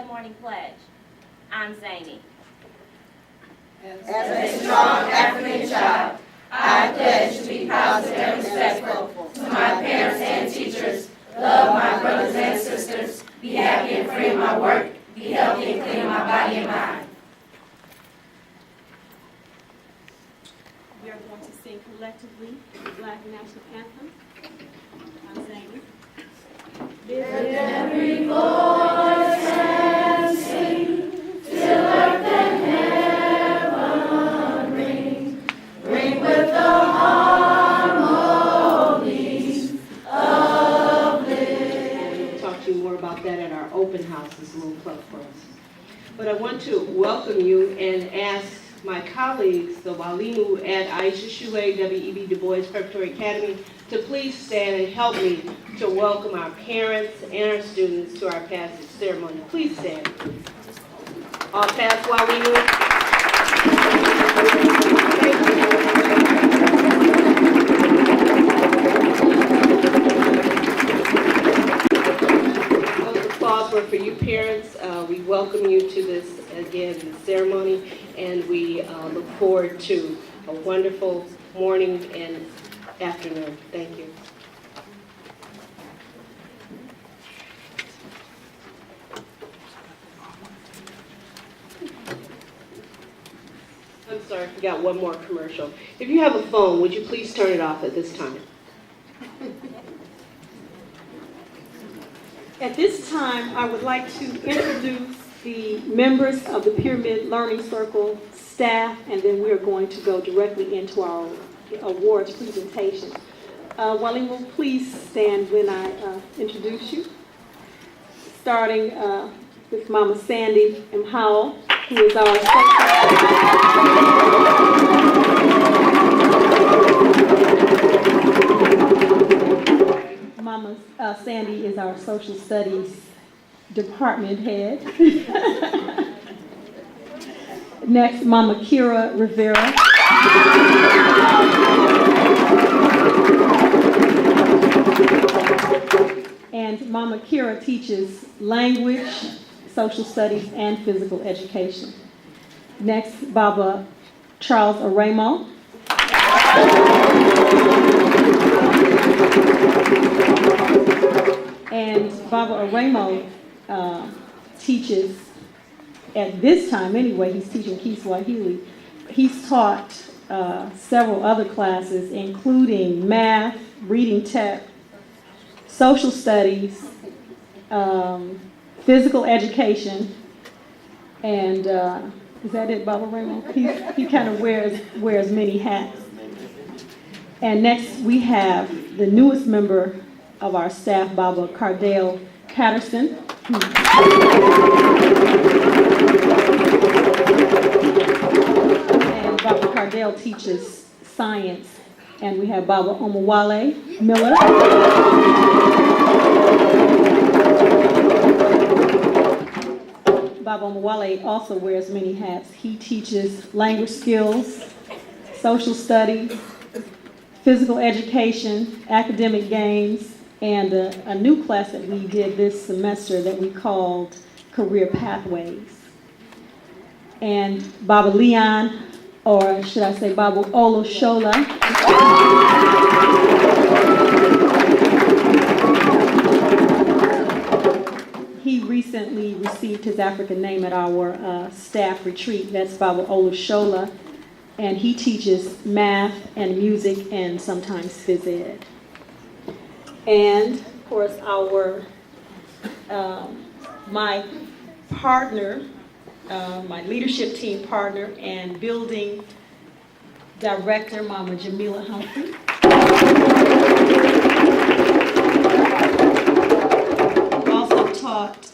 Shule Morning Pledge. I'm Zany. As a strong African child, I pledge to be positive and respectful to my parents and teachers, love my brothers and sisters, be happy and free in my work, be healthy and clean in my body and mind. We are going to sing collectively the Black National Anthem. I'm Zany. Lift every voice and sing, till earth and heaven ring, ring with the harmonies of liberty. We'll talk to you more about that at our open house. It's a little club for us. But I want to welcome you and ask my colleagues, the Walimu at Aisha, Shule, W.E.B, DuBois Preparatory Academy, to please stand and help me to welcome our parents and our students to our passage ceremony. Please stand. All pass Walimu. Thank you. Those applause were for you parents. We welcome you to this, again, the ceremony, and we look forward to a wonderful morning and afternoon. Thank you. I'm sorry, I forgot one more commercial. If you have a phone, would you please turn it off at this time? At this time, I would like to introduce the members of the Pyramid Learning Circle staff, and then we are going to go directly into our awards presentation. Walimu, please stand when I introduce you. Starting with Mama Sandy M. Howell, who is our Mama Sandy is our social studies department head. Next, Mama Kira Rivera. And Mama Kira teaches language, social studies, and physical education. Next, Baba Charles Aramo. And Baba Aramo teaches, at this time anyway, he's teaching Kiswahili. He's taught several other classes, including math, reading text, social studies, physical education, and is that it, Baba Aramo? He kind of wears many hats. And next we have the newest member of our staff, Baba Cardale Patterson. And Baba Cardale teaches science. And we have Baba Omawale Miller. Baba Omawale also wears many hats. He teaches language skills, social studies, physical education, academic games, and a new class that we did this semester that we called Career Pathways. And Baba Leon, or should I say Baba Olushola. He recently received his African name at our staff retreat. That's Baba Olushola. And he teaches math and music and sometimes phys ed. And of course, my partner, my leadership team partner and building director, Mama Jamila Humphrey. Who also taught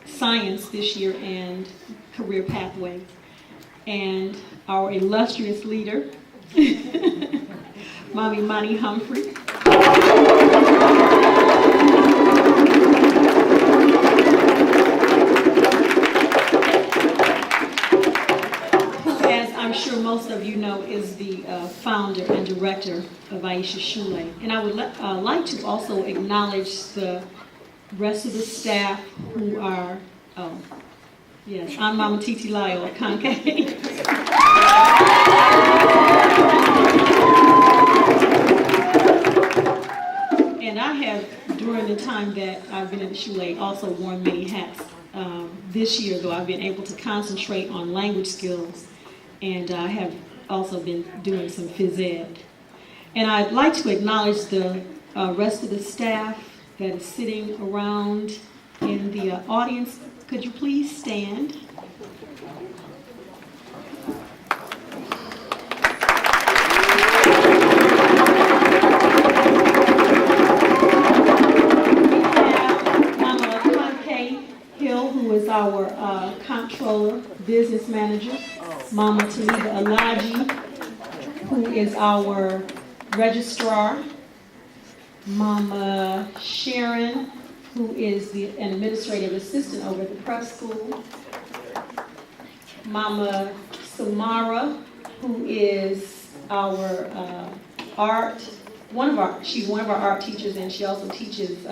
science this year and career pathways. And our illustrious leader, Mommy Money Humphrey. Who, as I'm sure most of you know, is the founder and director of Aisha Shule. And I would like to also acknowledge the rest of the staff who are, oh, yes, I'm Mama Titi Lyle at Concave. And I have, during the time that I've been at Shule, also worn many hats. This year, though, I've been able to concentrate on language skills, and I have also been doing some phys ed. And I'd like to acknowledge the rest of the staff that is sitting around in the audience. Could you please stand? Who is our comptroller, business manager, Mama Taniba Alaji, who is our registrar, Mama Sharon, who is an administrative assistant over at the prep school, Mama Samara, who is our she's one of our art teachers, and she also teaches,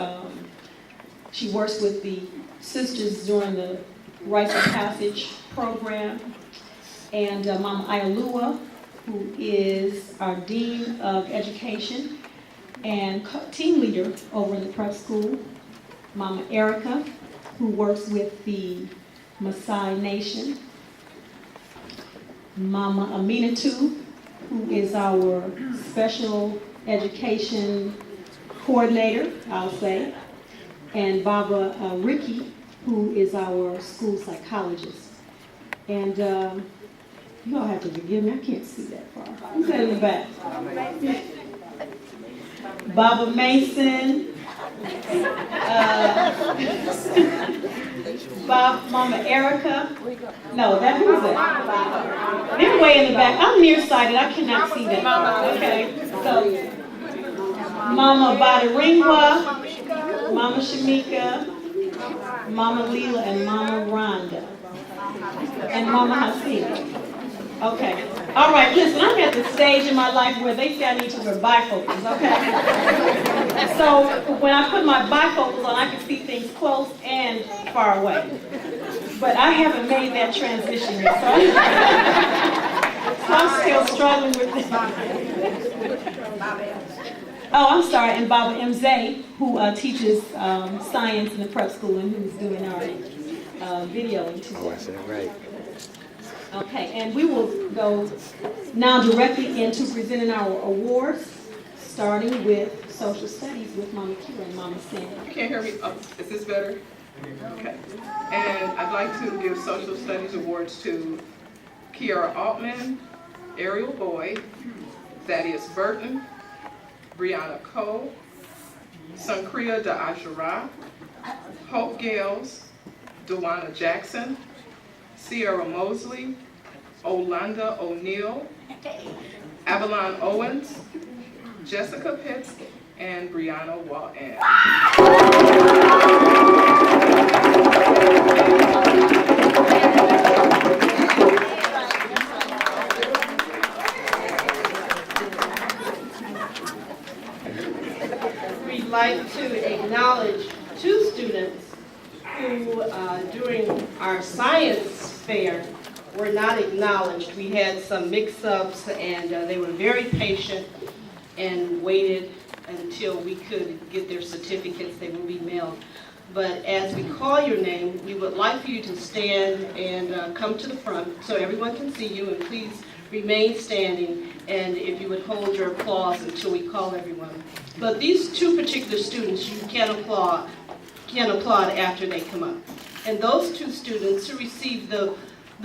she works with the sisters during the Rites of Passage program, and Mama Ialua, who is our Dean of Education and team leader over in the prep school, Mama Erica, who works with the Maasai Nation, Mama Aminatu, who is our special education coordinator, I'll say, and Baba Ricky, who is our school psychologist. And you all have to forgive me, I can't see that far. Who's that in the back? Baba Mason, Mama Erica. No, who's that? They're way in the back. I'm nearsighted, I cannot see that far. Okay, so Mama Badaringwa, Mama Shamika, Mama Leela, and Mama Rhonda, and Mama Hasina. Okay. All right, listen, I'm at the stage in my life where they say I need to wear bifocals, okay? So when I put my bifocals on, I can see things close and far away. But I haven't made that transition yet, so I'm still struggling with that. Oh, I'm sorry, and Baba Mzee, who teaches science in the prep school and who's doing our videoing today. Oh, I said right. Okay, and we will go now directly into presenting our awards, starting with social studies with Mama Kira and Mama Sandy. You can't hear me? Oh, is this better? Okay. And I'd like to give social studies awards to Kiara Altman, Ariel Boyd, Thaddeus Burton, Brianna Cole, Sunkria Da'Ashara, Hope Gales, Dewana Jackson, Sierra Mosley, Olanda O'Neill, Avalon Owens, Jessica Pitts, and Brianna Walton. We'd like to acknowledge two students who, during our science fair, were not acknowledged. We had some mix-ups, and they were very patient and waited until we could get their certificates. They will be mailed. But as we call your name, we would like for you to stand and come to the front so everyone can see you, and please remain standing, and if you would hold your applause until we call everyone. But these two particular students, you can applaud after they come up. And those two students who received the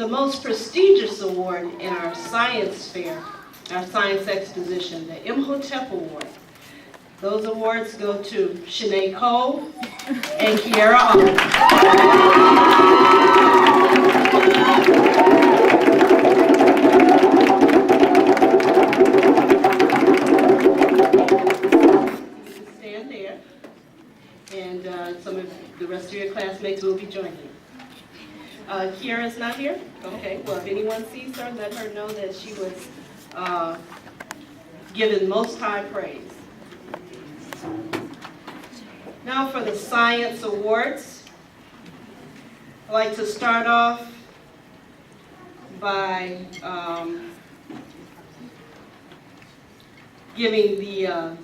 most prestigious award in our science fair, our science exposition, the Imhotep Award. Those awards go to Shanae Cole and Kiara Altman. Stand there, and some of the rest of your classmates will be joining you. Kiara's not here? Okay, well, if anyone sees her, let her know that she was given most high praise. Now for the Science Awards. I'd like to start off by giving the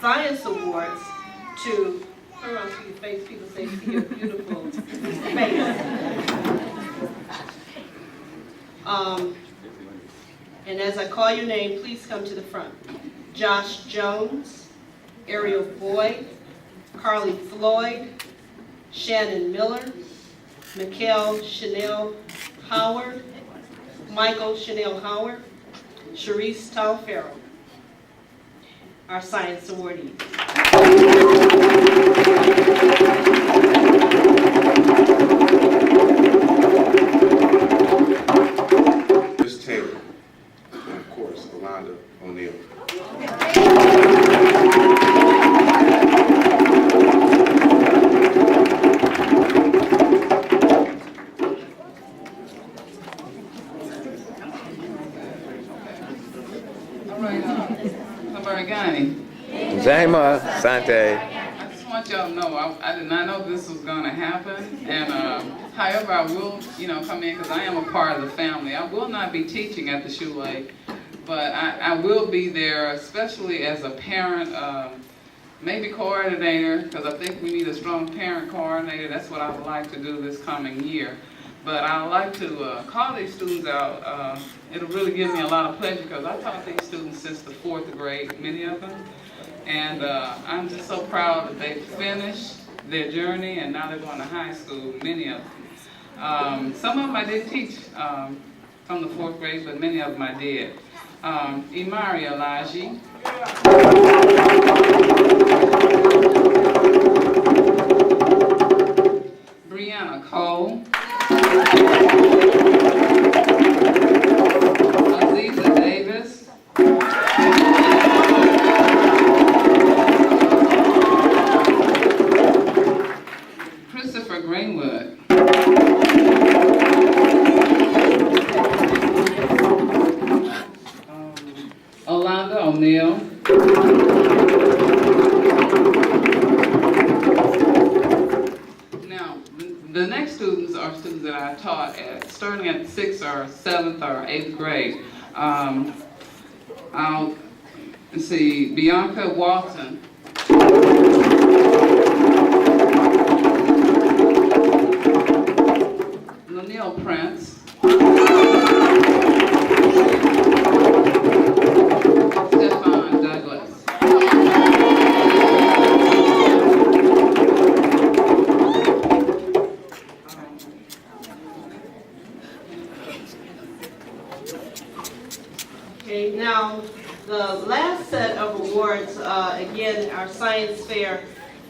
Science Awards to, turn around to your face, people say, see your beautiful face. And as I call your name, please come to the front. Josh Jones, Ariel Boyd, Carly Floyd, Shannon Miller, Mikhail Chanel Howard, Michael Chanel Howard, Sharice Talferro, our science awardees. Miss Taylor, and of course, Alonda O'Neill. Zama, Sante. I just want y'all to know, I did not know this was going to happen, and however I will, come in, because I am a part of the family. I will not be teaching at the Shule, but I will be there, especially as a parent, maybe coordinator, because I think we need a strong parent coordinator. That's what I would like to do this coming year. But I would like to call these students out. It'll really give me a lot of pleasure, because I taught these students since the 4th grade, many of them. And I'm just so proud that they finished their journey, and now they're going to high school, many of them. Some of them I did teach from the 4th grade, but many of them I did. Imari Alaji. Brianna Cole. Aziza Davis. Christopher Greenwood. Alonda O'Neill. Now, the next students are students that I taught starting at 6th or 7th or 8th grade. Let's see, Bianca Walton. Lanelle Prince. Stefan Douglas. Okay, now the last set of awards, again, our science fair,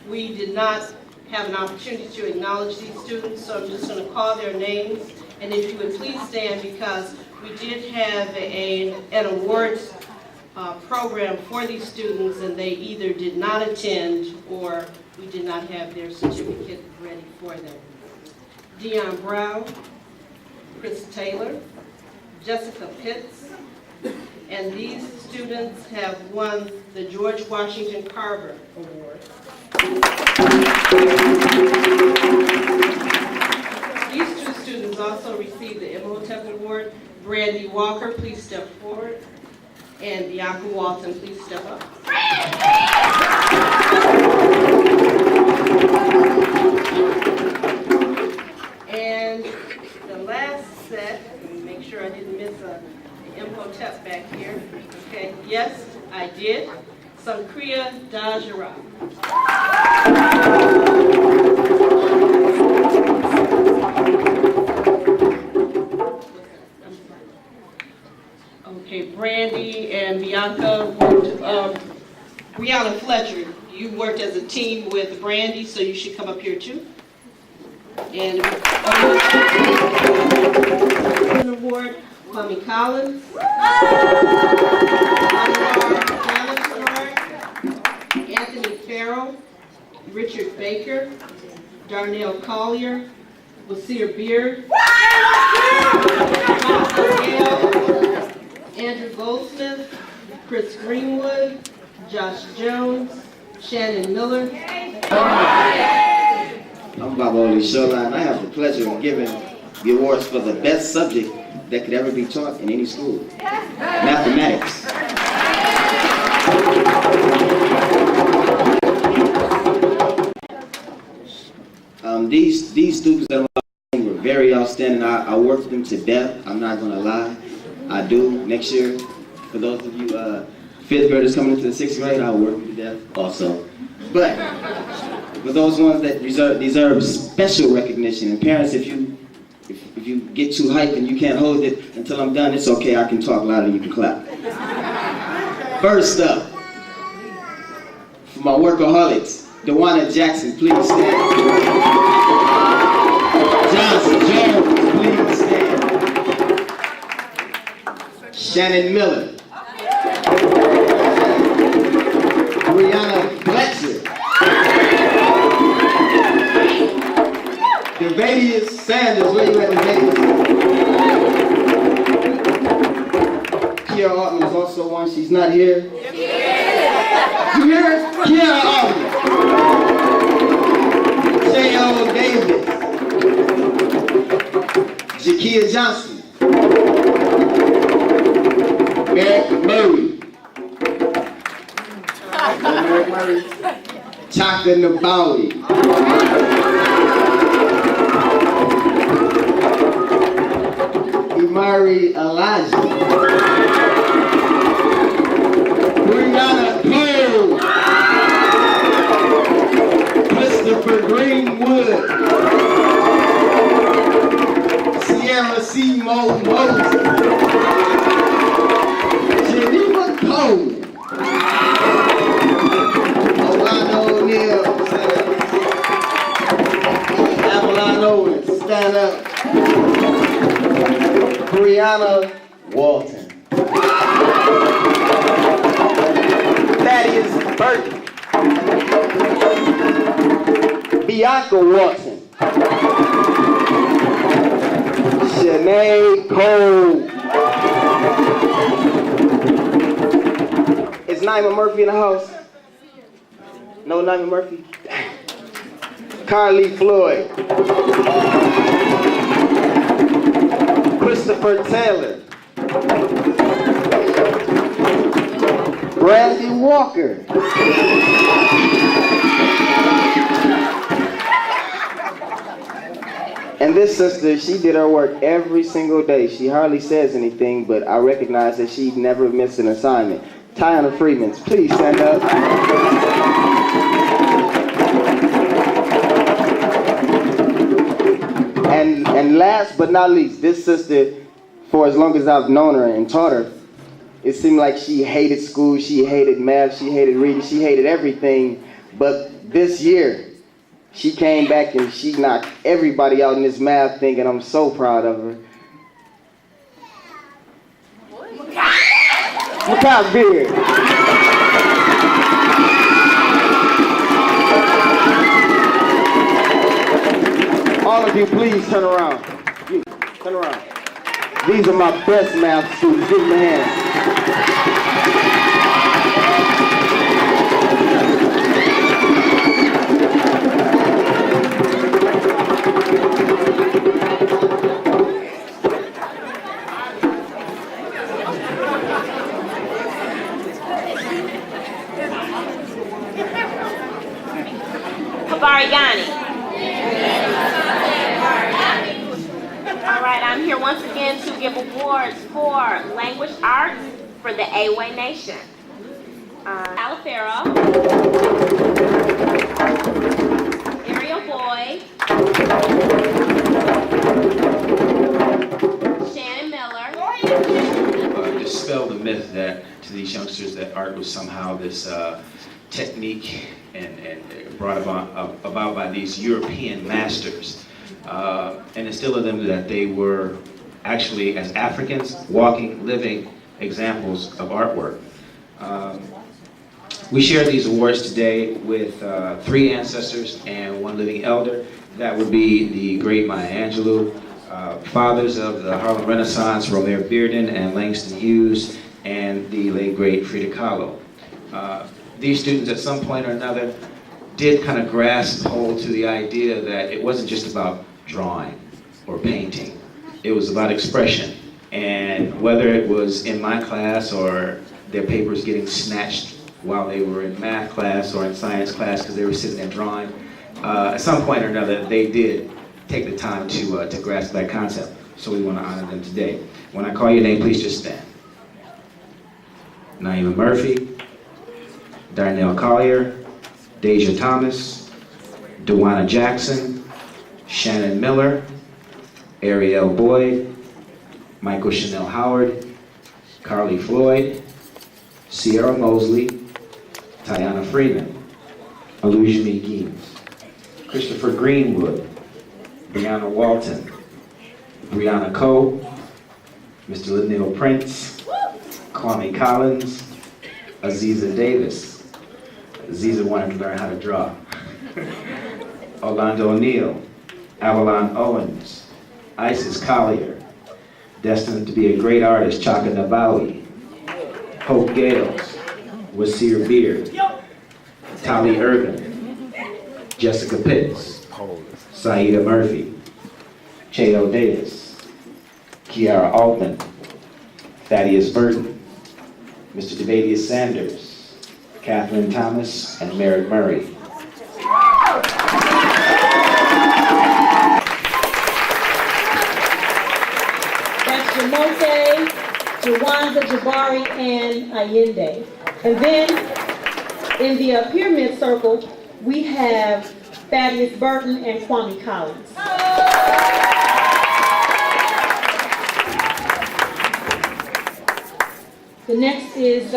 we did not have an opportunity to acknowledge these students, so I'm just going to call their names. And if you would please stand, because we did have an awards program for these students, and they either did not attend or we did not have their certificate ready for them. Dion Brown, Chris Taylor, Jessica Pitts, and these students have won the George Washington Carver Award. These two students also received the Imhotep Award. Brandy Walker, please step forward. And Bianca Walton, please step up. And the last set, let me make sure I didn't miss the Imhotep back here. Okay, yes, I did. Sankriya Dajara. Okay, Brandy and Bianca worked, Brianna Fletcher, you worked as a team with Brandy, so you should come up here too. And an award, Kwame Collins, Anthony Farrell, Richard Baker, Darnell Collier, Wasir Beard, Andrew Goldsmith, Chris Greenwood, Josh Jones, Shannon Miller. I'm Bob Shule, and I have the pleasure of giving the awards for the best subject that could ever be taught in any school, mathematics. These students that were very outstanding. I worked them to death. I'm not going to lie. I do. Next year, for those of you fifth graders coming into the sixth grade, I'll work them to death also. But for those ones that deserve special recognition, and parents, if you get too hyped and you can't hold it until I'm done, it's okay. I can talk louder. You can clap. First up, for my workaholics, Dewana Jackson, please stand. Johnson Jones, please stand. Shannon Miller. Brianna Fletcher. Devadius Sanders, where you at, Devadius? Kiara Altman is also one. She's not here. You hear her? Kiara Altman. J.O. Davis. Jakia Johnson. Merrick Murray. Merrick Murray. Chaka Nabawi. Imari Elijah. Brianna Cole. Christopher Greenwood. Sierra C. Moses. Geneva Cole. Orlando O'Neill. Avalon Owens. Stand up. Brianna Walton. Thaddeus Burton. Bianca Walton. Shanae Cole. Is Naima Murphy in the house? No Naima Murphy? Carly Floyd. Christopher Taylor. Brandy Walker. And this sister, she did her work every single day. She hardly says anything, but I recognize that she never missed an assignment. Tiana Freeman, please stand up. And last but not least, this sister, for as long as I've known her and taught her, it seemed like she hated school, she hated math, she hated reading, she hated everything. But this year, she came back and she knocked everybody out in this math thing, and I'm so proud of her. Makai Beard. All of you, please turn around. You, turn around. These are my best math students. Give them a hand. Kabariani. All right, I'm here once again to give awards for language arts for the W.E.B Nation. Alafaro, Ariel Boyd, Shannon Miller. Dispel the myth that to these youngsters that art was somehow this technique and brought about by these European masters, and instill in them that they were actually, as Africans, walking, living examples of artwork. We share these awards today with 3 ancestors and 1 living elder. That would be the great Maya Angelou, fathers of the Harlem Renaissance, Romare Bearden and Langston Hughes, and the late great Frida Kahlo. these students at some point or another did kind of grasp hold to the idea that it wasn't just about drawing or painting. It was about expression. And whether it was in my class or their papers getting snatched while they were in math class or in science class because they were sitting there drawing, at some point or another, they did take the time to grasp that concept. So we want to honor them today. When I call your name, please just stand. Naima Murphy, Darnell Collier, Deja Thomas, Dewana Jackson, Shannon Miller, Ariel Boyd, Michael Chanel Howard, Carly Floyd, Sierra Mosley, Tiana Freeman, Illusion Geens, Christopher Greenwood, Brianna Walton, Brianna Coe, Mr. Lynell Prince, Kwame Collins, Aziza Davis. Aziza wanted to learn how to draw. Orlando O'Neill, Avalon Owens, Isis Collier, destined to be a great artist, Chaka Nabawi, Hope Gales, Wasir Beard, Tali Irvin, Jessica Pitts, Saida Murphy, Chado Davis, Kiara Altman, Thaddeus Burton, Mr. Devadius Sanders, Kathleen Thomas, and Merrick Murray. That's Jamoke, Jawanza, Jabari, and Allende. And then in the pyramid circle, we have Thaddeus Burton and Kwame Collins. The next is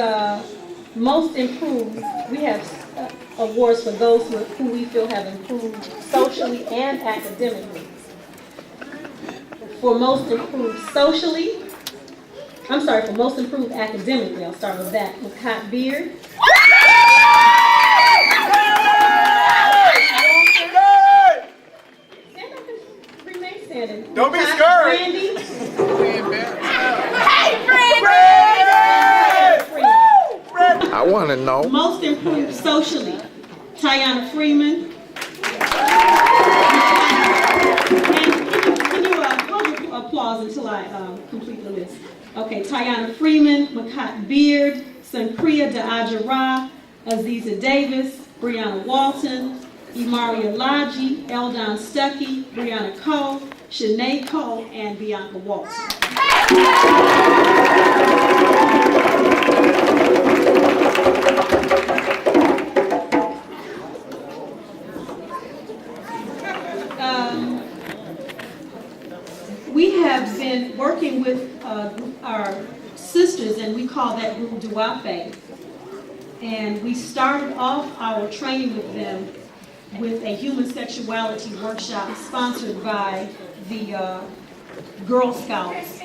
most improved. We have awards for those who we feel have improved socially and academically. For most improved socially, for most improved academically, I'll start with that. Makat Beard. Stand up and remain standing. Don't be Makat scared. Brandy. I want to know. Most improved socially, Tiana Freeman. And can you hold your applause until I complete the list? Okay, Tiana Freeman, Makat Beard, Sanpriya Da'ajara, Aziza Davis, Brianna Walton, Imaria Laji, Eldon Stuckey, Brianna Coe, Shanae Coe, and Bianca Walton. We have been working with our sisters, and we call that group W.E.B. And we started off our training with them with a human sexuality workshop sponsored by the Girl Scouts.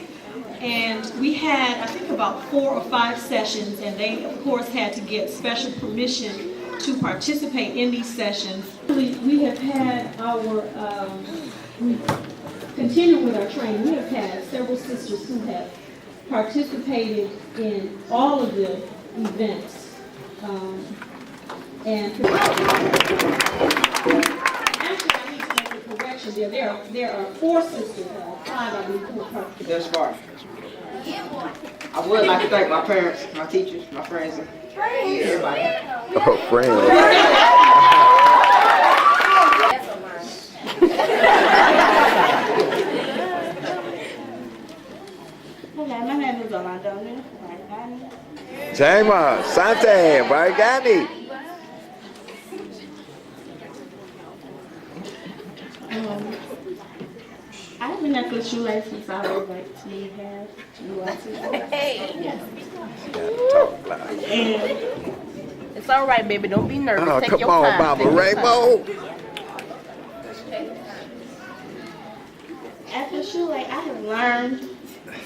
And we had, I think, about 4 or 5 sessions, and they, of course, had to get special permission to participate in these sessions. We have had our, continuing with our training, we have had several sisters who have participated in all of the events. Actually, I need to make a correction there. There are 4 sisters, 5 I believe, who are participating. That's far. I would like to thank my parents, my teachers, my friends, and everybody. Oh, friends. Hello, my name is Orlando. Jama, Sante, Bargani. I've been at the Shule since I was like 2 and a half. You want to? Yes. Talk loud. And It's all right, baby. Don't be nervous. Oh, Take come your on, time. Mama Take your Rainbow. at the Shule, I have learned,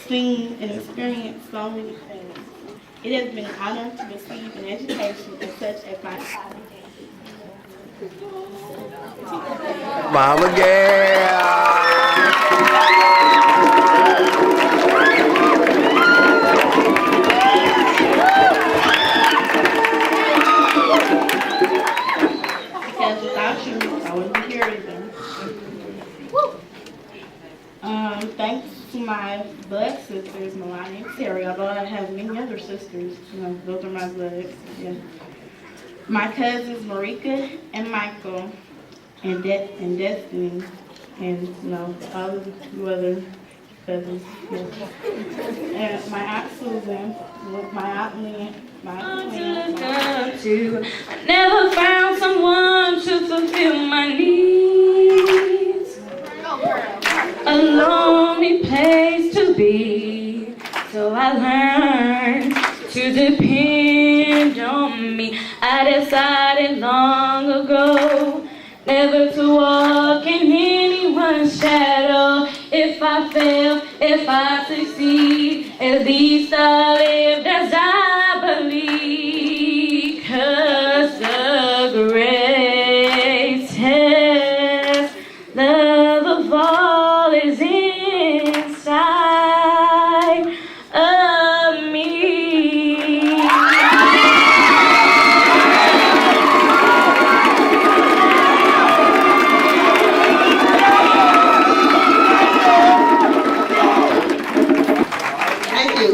seen, and experienced so many things. It has been an honor to receive an education in such a fine. Mama girl. to my blood sisters, Melania and Terry, although I have many other sisters, those are my bloods. Yeah. My cousins, Marika and Michael, and Destiny, and all of the other cousins. Yeah. And my Aunt Susan, my Aunt Lynn, my Aunt Lynn. I never found someone to fulfill my needs. A lonely place to be, so I learned to depend on me. I decided long ago never to walk in anyone's shadow. If I fail, if I succeed, at least I lived as I believe. 'Cause the greatest love of all is inside of me. Thank you.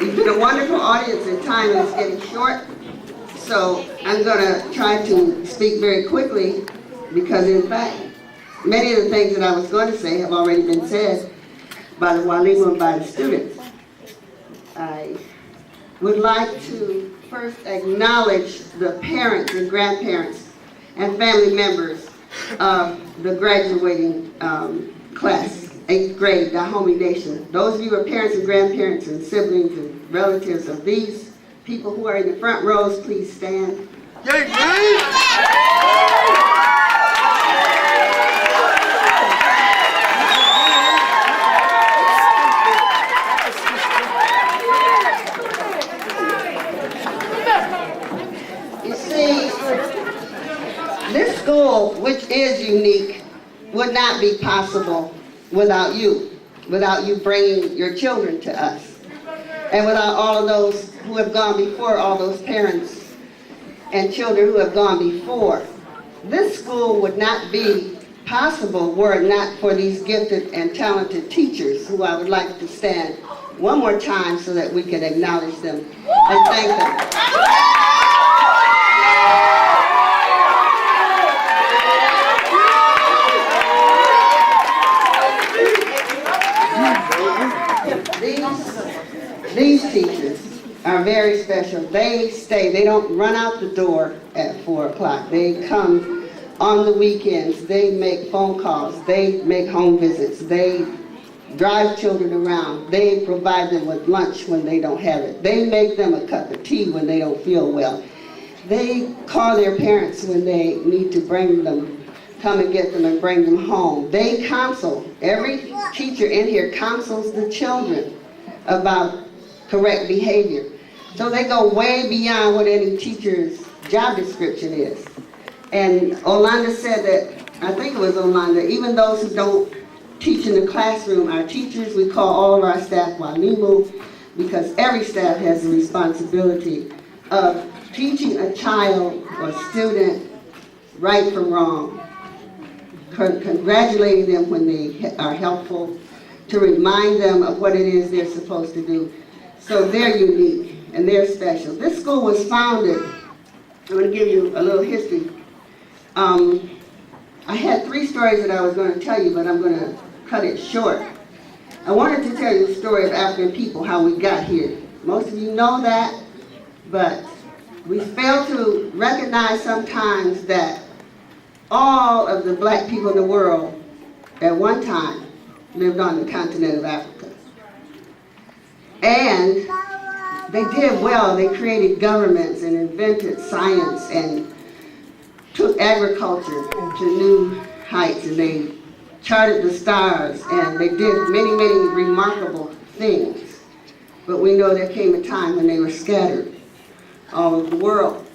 You've been a wonderful audience, and time is getting short. So I'm going to try to speak very quickly because, in fact, many of the things that I was going to say have already been said by the Walimu and by the students. I would like to first acknowledge the parents and grandparents and family members of the graduating class, 8th grade, Dahomey Nation. Those of you who are parents and grandparents and siblings and relatives of these people who are in the front rows, please stand. You see, this school, which is unique, would not be possible without you bringing your children to us. And without all of those who have gone before, all those parents and children who have gone before. This school would not be possible were it not for these gifted and talented teachers, who I would like to stand one more time so that we can acknowledge them and thank them. These teachers are very special. They stay. They don't run out the door at 4 o'clock. They come on the weekends. They make phone calls. They make home visits. They drive children around. They provide them with lunch when they don't have it. They make them a cup of tea when they don't feel well. They call their parents when they need to bring them, come and get them and bring them home. They counsel. Every teacher in here counsels the children about correct behavior. So they go way beyond what any teacher's job description is. And Olanda said that, I think it was Olanda, even those who don't teach in the classroom, our teachers, we call all of our staff Walimu, because every staff has the responsibility of teaching a child or student right from wrong, congratulating them when they are helpful, to remind them of what it is they're supposed to do. So they're unique and they're special. This school was founded, I'm going to give you a little history. I had 3 stories that I was going to tell you, but I'm going to cut it short. I wanted to tell you the story of African people, how we got here. Most of you know that, but we fail to recognize sometimes that all of the black people in the world at one time lived on the continent of Africa. And they did well. They created governments and invented science and took agriculture to new heights, and they charted the stars, and they did many, many remarkable things. But we know there came a time when they were scattered all over the world.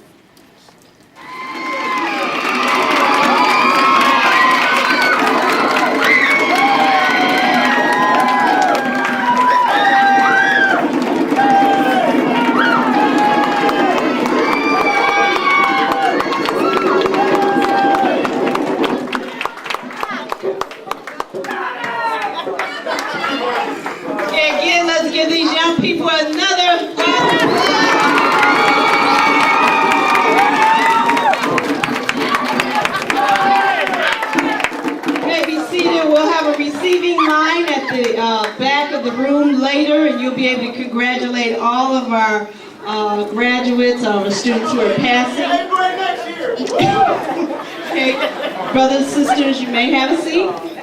the back of the room later, and you'll be able to congratulate all of our graduates, our students who are passing. Okay, brothers and sisters, you may have a seat.